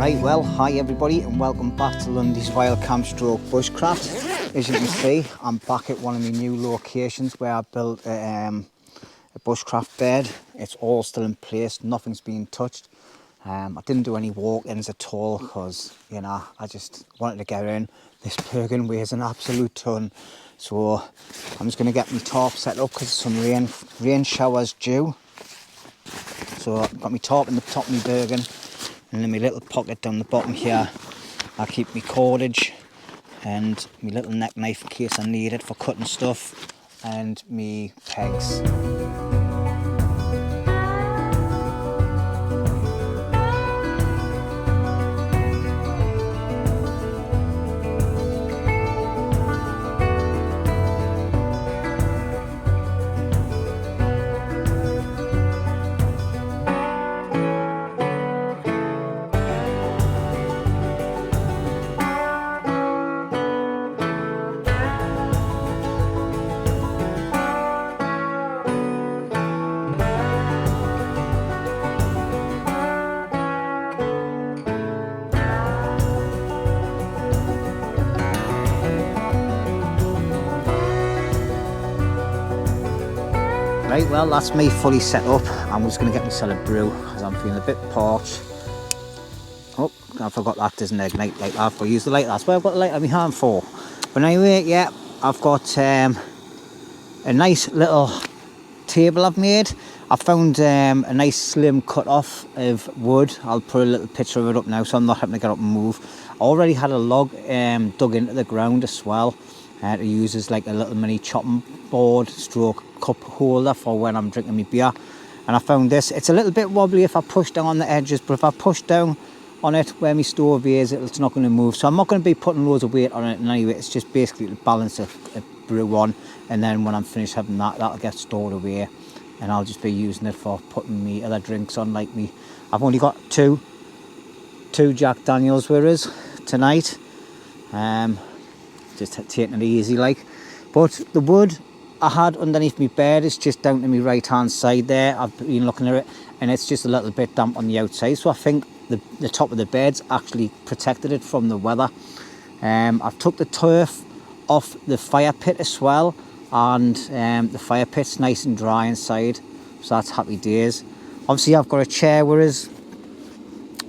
Right, well, hi everybody and welcome back to LUNDY'S Wild Camp Stroke Bushcraft. As you can see, I'm back at one of my new locations where I built a bushcraft bed. It's all still in place, nothing's been touched. I didn't do any walk-ins at all because, you know, I just wanted to get in. This Perkin weighs an absolute ton. So I'm just going to get my tarp set up because some rain showers due. So I've got my tarp in the top of my Bergen, and then my little pocket down the bottom here. I keep my cordage and my little neck knife in case I need it for cutting stuff, and my pegs. Right, well, that's me fully set up. I'm just going to get myself a brew because I'm feeling a bit parched. Oh, I forgot that doesn't ignite like that. I've got to use the light. That's why I've got the light on my hand for. But anyway, yeah, I've got a nice little table I've made. I found a nice slim cut off of wood. I'll put a little picture of it up now so I'm not having to get up and move. I already had a log dug into the ground as well. To use as like a little mini chopping board stroke cup holder for when I'm drinking my beer. And I found this. It's a little bit wobbly if I push down on the edges, but if I push down on it where my stove is, it's not going to move. So I'm not going to be putting loads of weight on it anyway. It's just basically to balance a brew on, and then when I'm finished having that, that'll get stored away, and I'll just be using it for putting me other drinks on. Like me, I've only got two Jack Daniels with us tonight. Just taking it easy like. But the wood I had underneath my bed is just down to my right hand side there. I've been looking at it and it's just a little bit damp on the outside, so I think the top of the bed's actually protected it from the weather. I've took the turf off the fire pit as well, and the fire pit's nice and dry inside, so that's happy days. Obviously I've got a chair with us,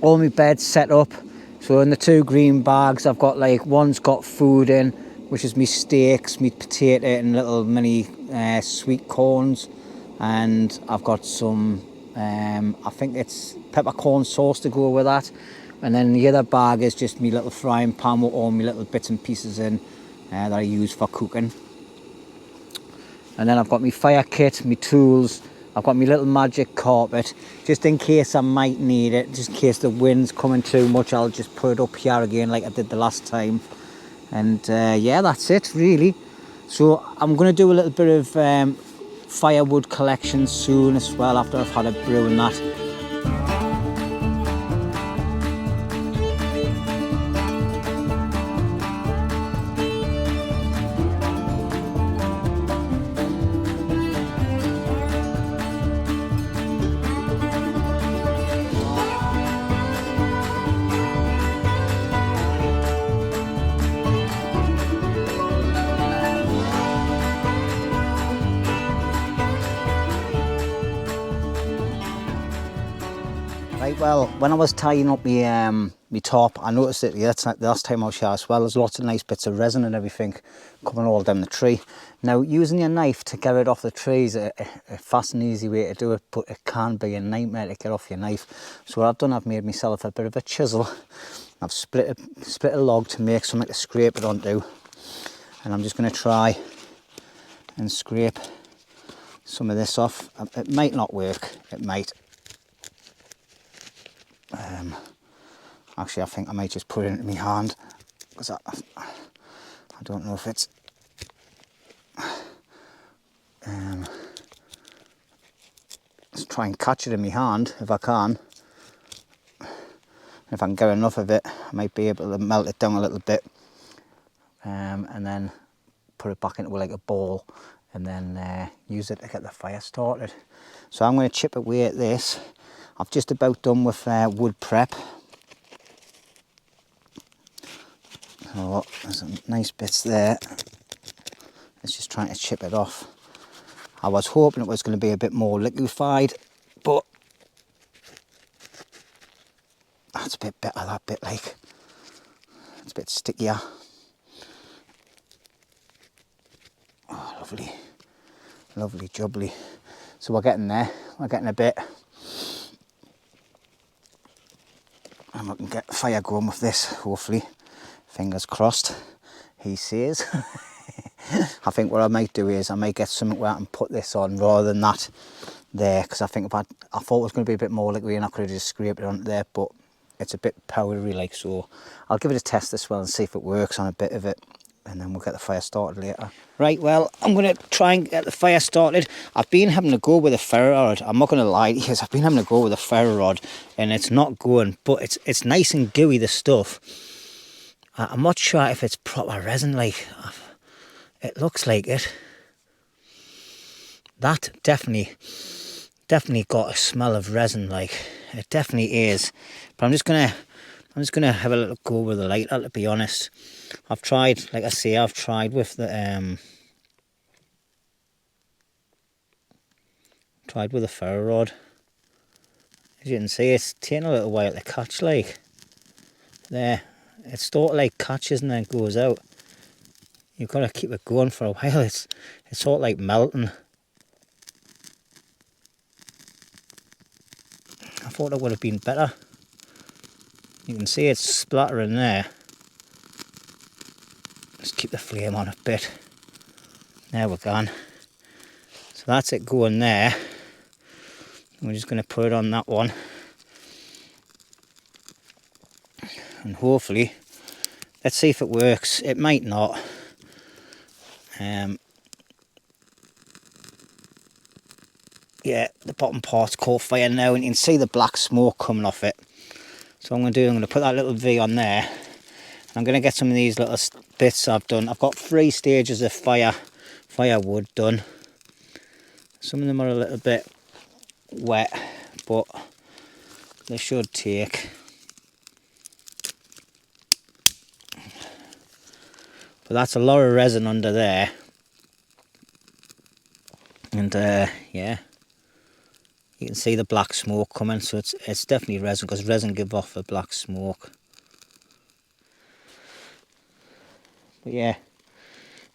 all my beds set up. So in the two green bags, I've got like, one's got food in, which is me steaks, meat potato and little mini sweet corns. And I've got some, I think it's peppercorn sauce to go with that. And then the other bag is just me little frying pan with all my little bits and pieces in that I use for cooking. And then I've got my fire kit, my tools. I've got my little magic carpet, just in case I might need it, just in case the wind's coming too much. I'll just put it up here again like I did the last time. And yeah, that's it really. So I'm going to do a little bit of firewood collection soon as well, after I've had a brew and that. Right, well, when I was tying up my top, I noticed that the last time I was here as well, there's lots of nice bits of resin and everything coming all down the tree. Now, using your knife to get it off the tree is a fast and easy way to do it, but it can be a nightmare to get off your knife. So what I've done, I've made myself a bit of a chisel. I've split a log to make something to scrape it onto, and I'm just going to try and scrape some of this off. It might not work, it might. Actually, I think I might just put it into my hand because I don't know if it's let's try and catch it in my hand if I can. If I can get enough of it, I might be able to melt it down a little bit, and then put it back into like a ball, and then use it to get the fire started. So I'm going to chip away at this. I've just about done with wood prep. So there's some nice bits there. It's just trying to chip it off. I was hoping it was going to be a bit more liquefied, but that's a bit better, that bit, like. It's a bit stickier. Oh, lovely. Lovely jubbly. So we're getting there. We're getting a bit. And we can get fire going with this, hopefully. Fingers crossed, he says. I think what I might do is I might get something where I can put this on rather than that there, because I think I thought it was going to be a bit more liquidy and I could have just scraped it onto there, but it's a bit powdery like, so I'll give it a test as well and see if it works on a bit of it, and then we'll get the fire started later. Right, well, I'm going to try and get the fire started. I've been having to go with a ferro rod. I'm not going to lie to you, I've been having to go with a ferro rod and it's not going, but it's nice and gooey, the stuff. I'm not sure if it's proper resin, like, it looks like it. That definitely got a smell of resin, like, it definitely is. But I'm just gonna have a little go with the lighter, to be honest. I've tried, like I say, I've tried with the ferro rod. As you can see, it's taking a little while to catch, like. There, it sort of like catches and then goes out. You've got to keep it going for a while. It's sort of like melting. I thought it would have been better. You can see it's splattering there. Just keep the flame on a bit. There we're gone. So that's it going there. We're just going to put it on that one. And hopefully, let's see if it works. It might not. Yeah, the bottom part's caught fire now and you can see the black smoke coming off it. So what I'm going to do, I'm going to put that little V on there. And I'm going to get some of these little bits I've done. I've got 3 stages of firewood done. Some of them are a little bit wet, but they should take. But that's a lot of resin under there. And yeah, you can see the black smoke coming, so it's definitely resin, because resin give off a black smoke. But yeah,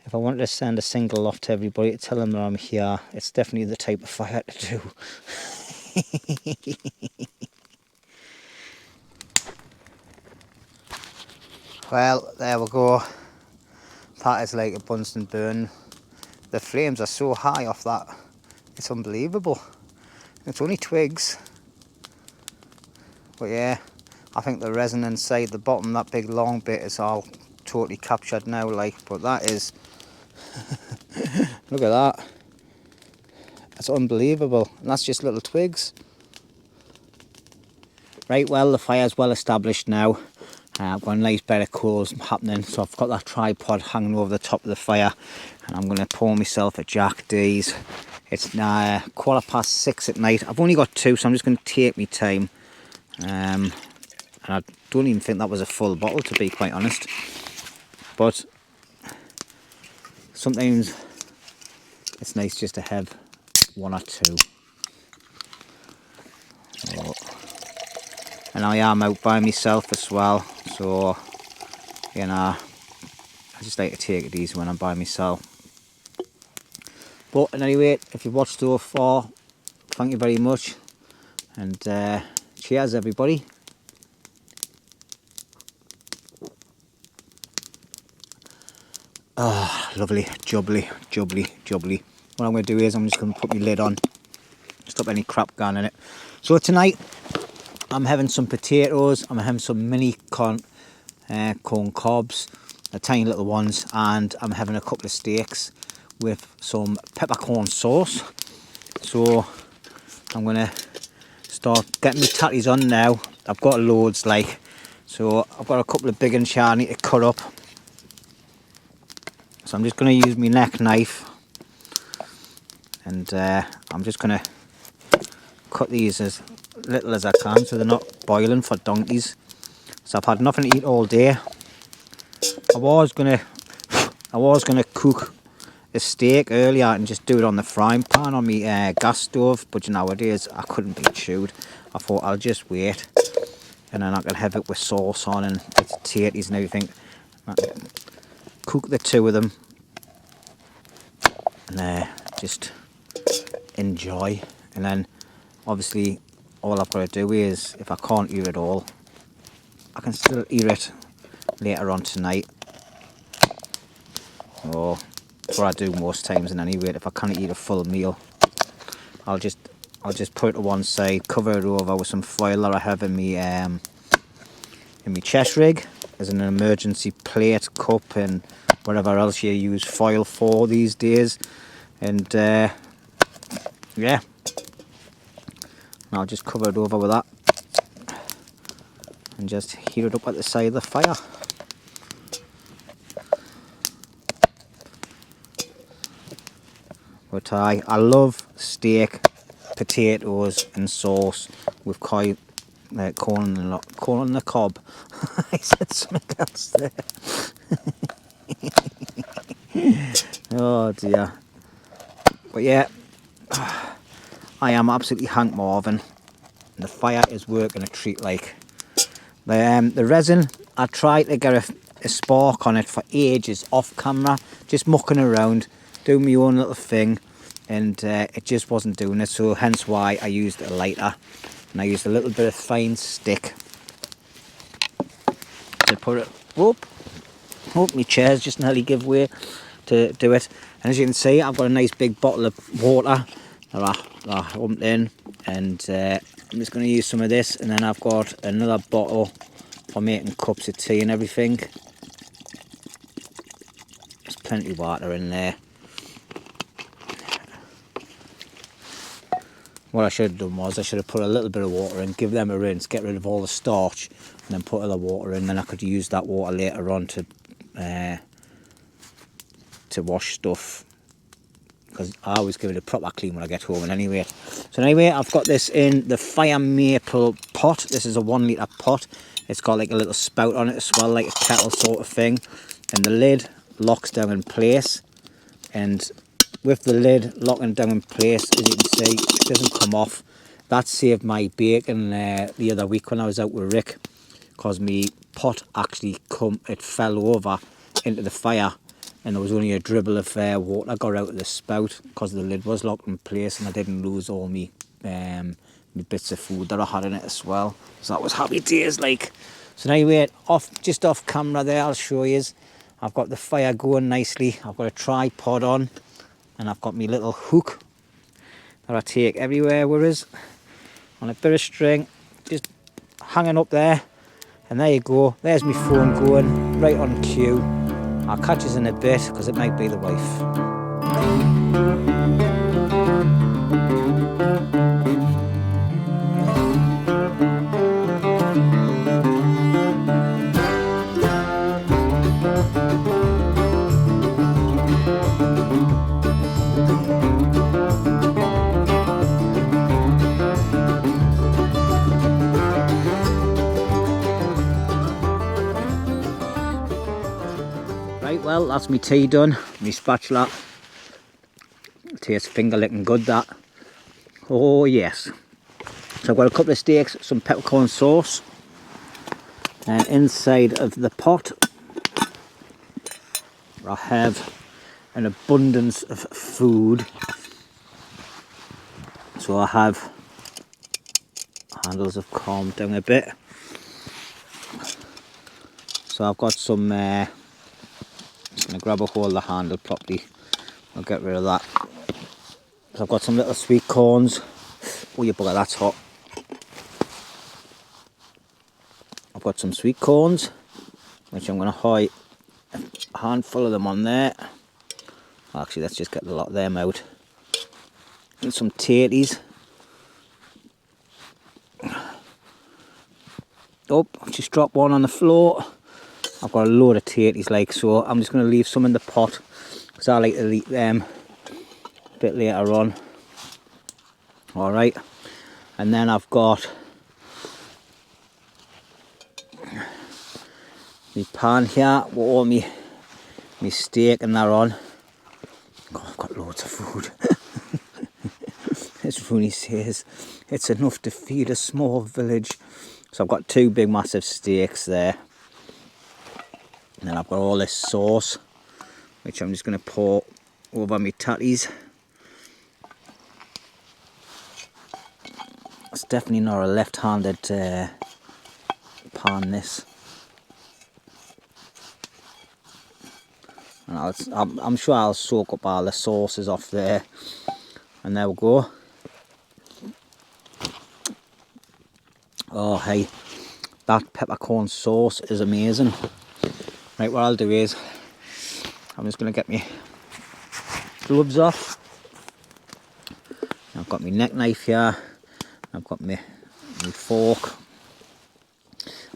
if I wanted to send a single off to everybody to tell them that I'm here, it's definitely the type of fire to do. Well, there we go. That is like a Bunsen burn. The flames are so high off that, it's unbelievable. It's only twigs. But yeah, I think the resin inside the bottom, that big long bit, is all totally captured now, like, but that is look at that. That's unbelievable. And that's just little twigs. Right, well, the fire's well established now. I've got a nice bed of coals happening, so I've got that tripod hanging over the top of the fire, and I'm going to pour myself a Jack D's. It's now 6:15 at night. I've only got 2, so I'm just going to take my time. And I don't even think that was a full bottle, to be quite honest. But sometimes it's nice just to have 1 or 2. So, and I am out by myself as well, so you know, I just like to take it easy when I'm by myself. But anyway, if you've watched so far, thank you very much, and cheers everybody. Ah, oh, lovely, jubbly, jubbly, jubbly. What I'm going to do is I'm just going to put my lid on, stop any crap going in it. So tonight I'm having some potatoes, I'm having some mini corn cobs, the tiny little ones, and I'm having a couple of steaks with some peppercorn sauce. So I'm going to start getting the tatties on now. I've got loads, like, so I've got a couple of big ones here I need to cut up. So I'm just going to use my neck knife, and I'm just going to cut these as little as I can so they're not boiling for donkeys. So I've had nothing to eat all day. was gonna cook a steak earlier and just do it on the frying pan on my gas stove, but nowadays I couldn't be chewed. I thought I'll just wait, and then I can have it with sauce on and potatoes and everything. Cook the two of them and just enjoy. And then obviously all I've got to do is, if I can't eat it all, I can still eat it later on tonight, or what I do most times. And anyway, if I can't eat a full meal, I'll just put it to one side, cover it over with some foil that I have in my chest rig as an emergency plate, cup, and whatever else you use foil for these days. And yeah, I'll just cover it over with that and just heat it up at the side of the fire. But I love steak, potatoes and sauce with corn on the cob. I said something else there. Oh dear. But yeah, I am absolutely Hank Marvin. The fire is working a treat. Like the resin, I tried to get a spark on it for ages off camera, just mucking around, doing my own little thing, and it just wasn't doing it. So hence why I used a lighter, and I used a little bit of fine stick to put it up. Oh, my chair's just nearly give way to do it. And as you can see, I've got a nice big bottle of water that I pumped in, and I'm just going to use some of this. And then I've got another bottle for making cups of tea and everything. There's plenty of water in there. What I should have done was I should have put a little bit of water in, give them a rinse, get rid of all the starch, and then put other water in. Then I could use that water later on to wash stuff, because I always give it a proper clean when I get home. And anyway, so anyway, I've got this in the fire maple pot. This is a 1 litre pot. It's got like a little spout on it as well, like a kettle sort of thing, and the lid locks down in place. And with the lid locking down in place, as you can see, it doesn't come off. That saved my bacon the other week when I was out with Rick, because my pot actually it fell over into the fire, and there was only a dribble of water got out of the spout because the lid was locked in place, and I didn't lose all my bits of food that I had in it as well. So that was happy days, like. So anyway, just off camera there, I'll show you. I've got the fire going nicely. I've got a tripod on, and I've got my little hook that I take everywhere with us, on a bit of string, just hanging up there. And there you go, there's my phone going, right on cue. I'll catch us in a bit, because it might be the wife. Right, well, that's my tea done, my spatula. Tastes finger licking good, that. Oh yes. So I've got a couple of steaks, some peppercorn sauce, and inside of the pot I have an abundance of food. So I have, handles have calmed down a bit. So I've got some, just going to grab a hold of the handle properly. I'll get rid of that. So I've got some little sweet corns. Oh, you bugger, that's hot. I've got some sweet corns, which I'm going to hide a handful of them on there. Actually, let's just get a lot of them out. And some tatties. Oh, I've just dropped one on the floor. I've got a load of tatties, like, so I'm just going to leave some in the pot, because I like to eat them a bit later on. Alright, and then I've got my pan here with all my steak and that on. God, I've got loads of food. As Rooney says, it's enough to feed a small village. So I've got 2 big massive steaks there. And then I've got all this sauce, which I'm just going to pour over my tatties. It's definitely not a left-handed pan, this. And I'm sure I'll soak up all the sauces off there. And there we go. Oh hey, that peppercorn sauce is amazing. Right, what I'll do is, I'm just going to get my gloves off. I've got my neck knife here. I've got my fork.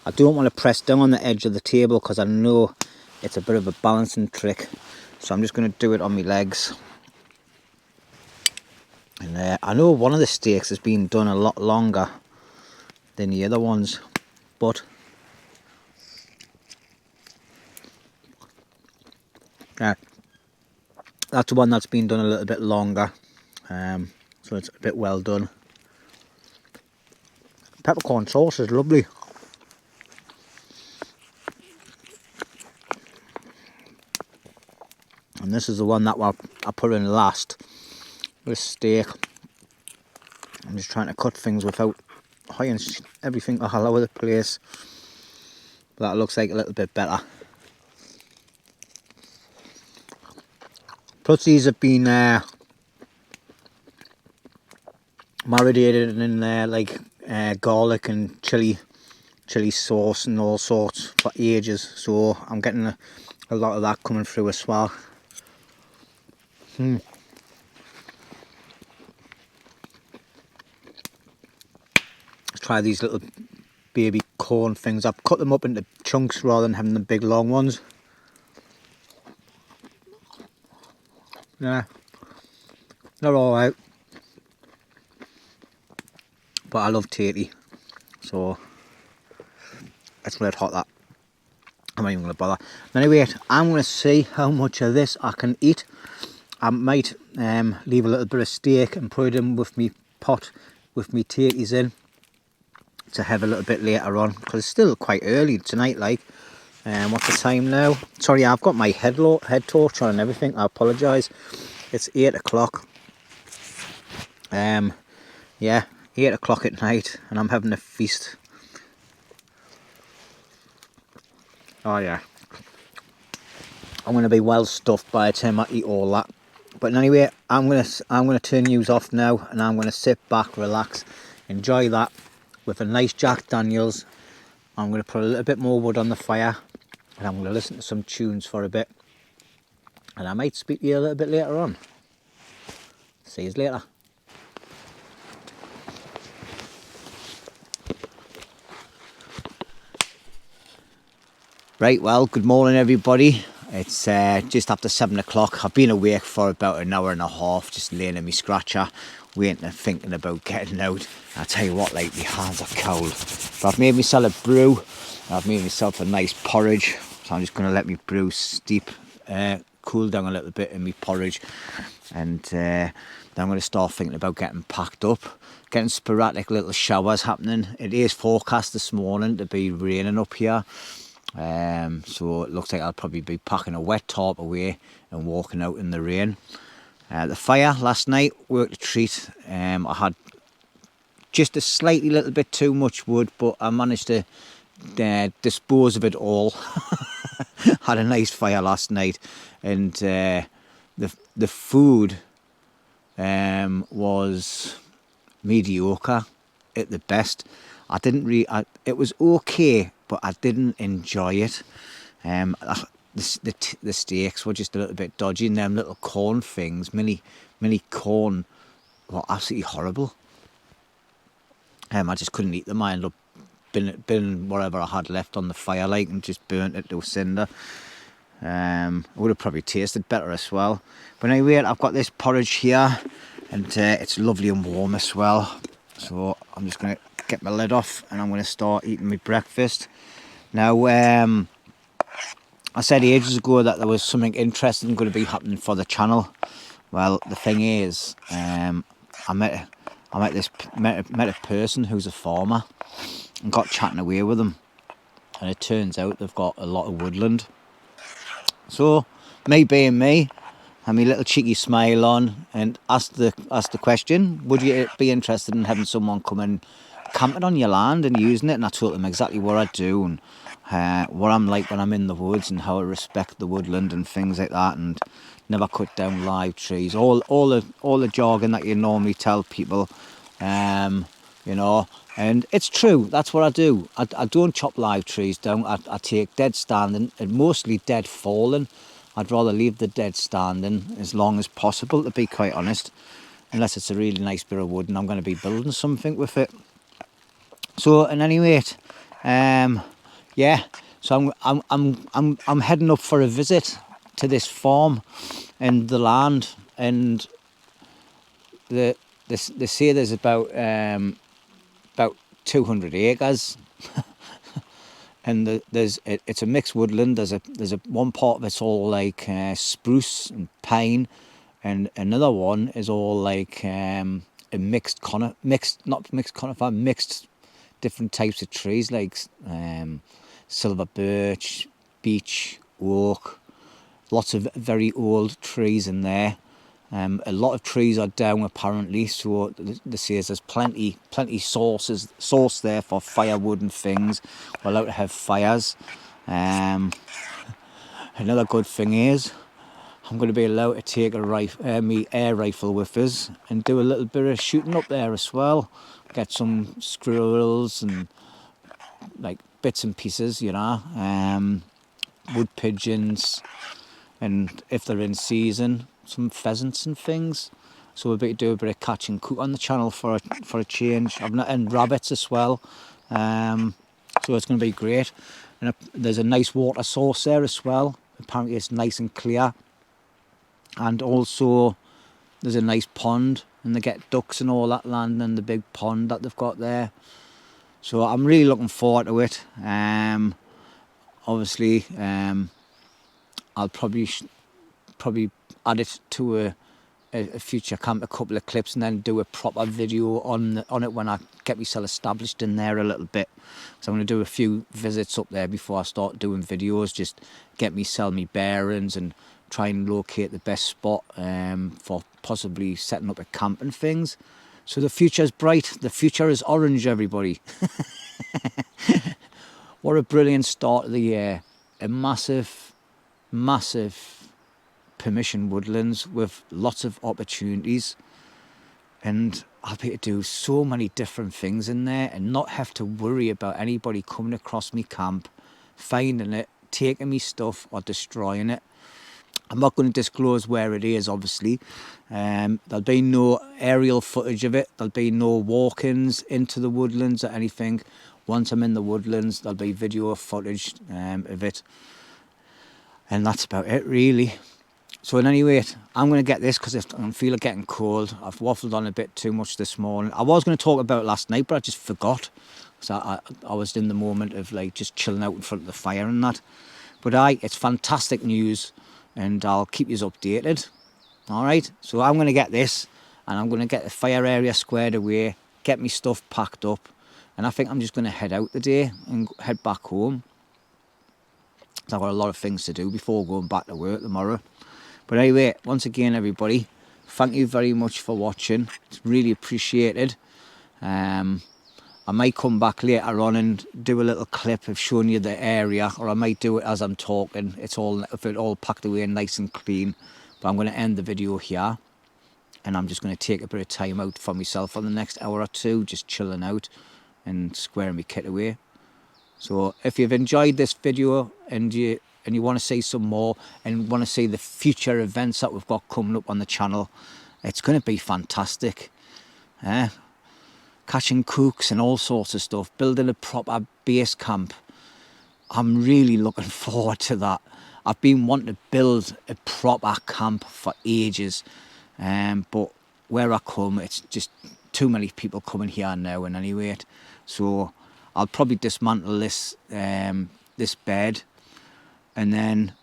I don't want to press down on the edge of the table because I know it's a bit of a balancing trick. So I'm just going to do it on my legs. And I know one of the steaks has been done a lot longer than the other ones, but yeah, that's the one that's been done a little bit longer, so it's a bit well done. Peppercorn sauce is lovely. And this is the one that I put in last, this steak. I'm just trying to cut things without hiding everything all over the place. But that looks like a little bit better. Plus these have been marinated in there like garlic and chili sauce and all sorts for ages. So I'm getting a lot of that coming through as well. Let's try these little baby corn things. I've cut them up into chunks rather than having the big long ones. Yeah, they're alright. But I love tatey, so let's red hot that. I'm not even going to bother. Anyway, I'm going to see how much of this I can eat. I might leave a little bit of steak and put it in with me pot with me tatties in to have a little bit later on, because it's still quite early tonight. Like, what's the time now? Sorry, I've got my head torch on and everything. I apologise. It's 8 o'clock. Yeah, 8 o'clock at night, and I'm having a feast. Oh yeah, I'm going to be well stuffed by the time I eat all that. But anyway, I'm gonna turn news off now, and I'm gonna sit back, relax, enjoy that with a nice Jack Daniels. I'm gonna put a little bit more wood on the fire, and I'm gonna listen to some tunes for a bit, and I might speak to you a little bit later on. See you later. Right, well, good morning everybody. It's just after 7 o'clock. I've been awake for about an hour and a half, just laying in my scratcher, waiting and thinking about getting out. I'll tell you what, like, my hands are cold. But I've made myself a brew, I've made myself a nice porridge, so I'm just going to let me brew steep, cool down a little bit in my porridge, and then I'm going to start thinking about getting packed up. Getting sporadic little showers happening. It is forecast this morning to be raining up here. So it looks like I'll probably be packing a wet tarp away and walking out in the rain. The fire last night worked a treat. I had just a slightly little bit too much wood, but I managed to dispose of it all. Had a nice fire last night, and the food was mediocre at the best. I didn't really. It was okay, but I didn't enjoy it. The steaks were just a little bit dodgy, and them little corn things, mini corn, were absolutely horrible. I just couldn't eat them. I ended up bin whatever I had left on the fire, like, and just burnt it to a cinder. It would have probably tasted better as well. But anyway, I've got this porridge here, and it's lovely and warm as well. So I'm just going to get my lid off, and I'm going to start eating my breakfast. Now, I said ages ago that there was something interesting going to be happening for the channel. Well, the thing is, I met a person who's a farmer and got chatting away with them, and it turns out they've got a lot of woodland. So, me being me, and my little cheeky smile on, and asked the question: would you be interested in having someone come and camping on your land and using it? And I told them exactly what I do and what I'm like when I'm in the woods and how I respect the woodland and things like that, and never cut down live trees. All the jargon that you normally tell people, you know. And it's true. That's what I do. I don't chop live trees down. I take dead standing and mostly dead falling. I'd rather leave the dead standing as long as possible, to be quite honest, unless it's a really nice bit of wood and I'm going to be building something with it. So, at any rate, yeah. So I'm heading up for a visit to this farm and the land, and they say there's about 200 acres. And it's a mixed woodland. There's a one part of it's all like spruce and pine, and another one is all like a mixed different types of trees, like silver birch, beech, oak. Lots of very old trees in there. A lot of trees are down apparently, so they say there's plenty source there for firewood and things. We're allowed to have fires. Another good thing is I'm going to be allowed to take me air rifle with us and do a little bit of shooting up there as well. Get some squirrels and like bits and pieces, you know, wood pigeons, and if they're in season, some pheasants and things. So we'll be do a bit of catch and cook on the channel for a change. And rabbits as well. So it's going to be great. And there's a nice water source there as well. Apparently it's nice and clear. And also there's a nice pond, and they get ducks and all that land in the big pond that they've got there. So I'm really looking forward to it. Obviously, I'll probably add it to a future camp, a couple of clips, and then do a proper video on it when I get myself established in there a little bit. So I'm going to do a few visits up there before I start doing videos, just get myself my bearings and try and locate the best spot for possibly setting up a camp and things. So the future's bright, the future is orange, everybody. What a brilliant start of the year. A massive permission woodlands with lots of opportunities, and I'll be able to do so many different things in there and not have to worry about anybody coming across me camp, finding it, taking me stuff or destroying it. I'm not going to disclose where it is, obviously. There'll be no aerial footage of it. There'll be no walk-ins into the woodlands or anything. Once I'm in the woodlands, there'll be video footage of it. And that's about it, really. So at any rate, I'm going to get this because I feel it getting cold. I've waffled on a bit too much this morning. I was going to talk about it last night, but I just forgot. So I was in the moment of like just chilling out in front of the fire and that. But it's fantastic news, and I'll keep you updated. All right, so I'm going to get this, and I'm going to get the fire area squared away, get my stuff packed up, and I think I'm just going to head out today and head back home. So I've got a lot of things to do before going back to work tomorrow. But anyway, once again, everybody, thank you very much for watching. It's really appreciated. I might come back later on and do a little clip of showing you the area, or I might do it as I'm talking. It's all packed away and nice and clean. But I'm going to end the video here, and I'm just going to take a bit of time out for myself for the next hour or two, just chilling out and squaring my kit away. So if you've enjoyed this video and you want to see some more and want to see the future events that we've got coming up on the channel, it's going to be fantastic. Catching cooks and all sorts of stuff, building a proper base camp. I'm really looking forward to that. I've been wanting to build a proper camp for ages, but where I come, it's just too many people coming here now, and anyway, so I'll probably dismantle this bed and then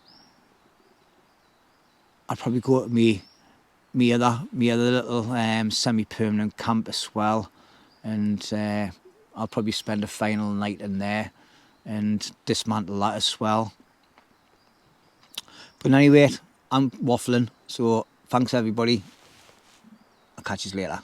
I'd probably go to me other little semi-permanent camp as well, and I'll probably spend a final night in there and dismantle that as well. But anyway, I'm waffling, so thanks everybody. I'll catch you later.